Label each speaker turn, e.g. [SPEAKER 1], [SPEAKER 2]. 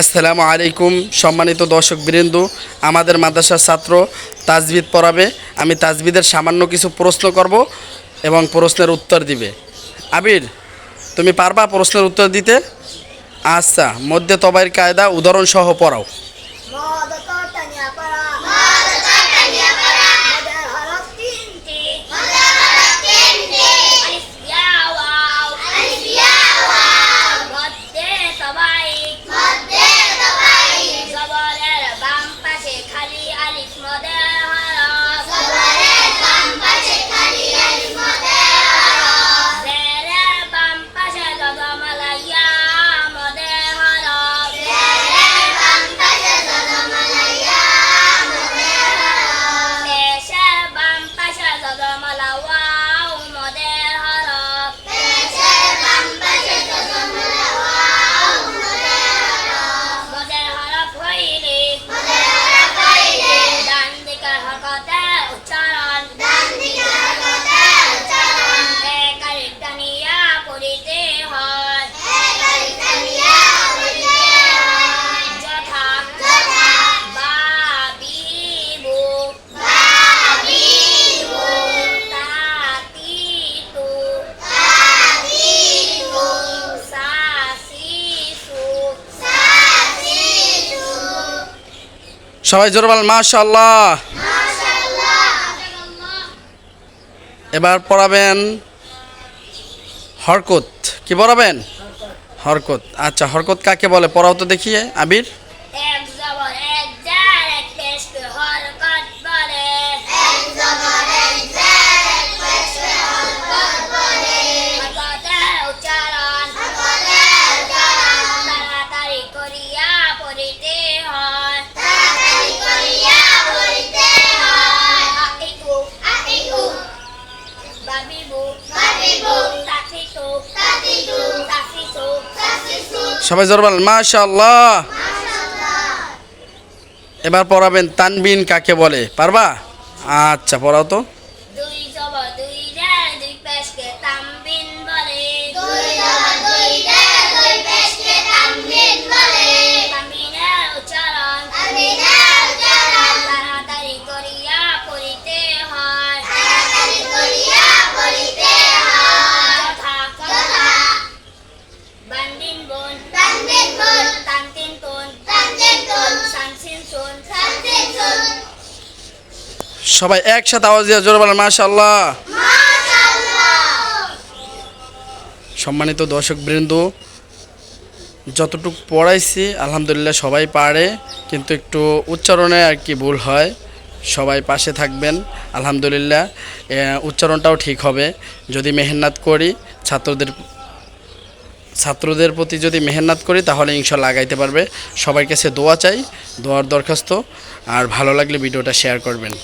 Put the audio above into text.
[SPEAKER 1] আসসালামু আলাইকুম সম্মানিত দর্শকবৃন্দ, আমাদের মাদ্রাসার ছাত্র তাজবিদ পড়াবে। আমি তাজবিদের সামান্য কিছু প্রশ্ন করব এবং প্রশ্নের উত্তর দিবে। আবির, তুমি পারবা প্রশ্নের উত্তর দিতে? আচ্ছা, মধ্যে তবাইর কায়দা উদাহরণ সহ পড়াও। সবাই জোরে বলেন মাশাআল্লাহ। এবার পড়াবেন হরকত। কি পড়াবেন? হরকত। আচ্ছা, হরকত কাকে বলে পড়াও তো দেখিয়ে আবির। সবাই জোরে বলেন মাশাআল্লাহ। এবার পড়াবেন তানবিন কাকে বলে, পারবা? আচ্ছা, পড়াও তো। সবাই একসাথে আওয়াজ দিয়ে জোরে বলেন মাশাআল্লাহ। সম্মানিত দর্শকবৃন্দ, যতটুকু পড়াইছি আলহামদুলিল্লাহ সবাই পারে, কিন্তু একটু উচ্চারণে আর কি ভুল হয়। সবাই পাশে থাকবেন। আলহামদুলিল্লাহ উচ্চারণটাও ঠিক হবে যদি মেহনত করি। ছাত্রদের প্রতি যদি মেহনত করি তাহলে ইনশাআল্লাহ আগাইতে পারবে। সবার কাছে দোয়া চাই, দোয়ার দরখাস্ত। আর ভালো লাগলে ভিডিওটা শেয়ার করবেন।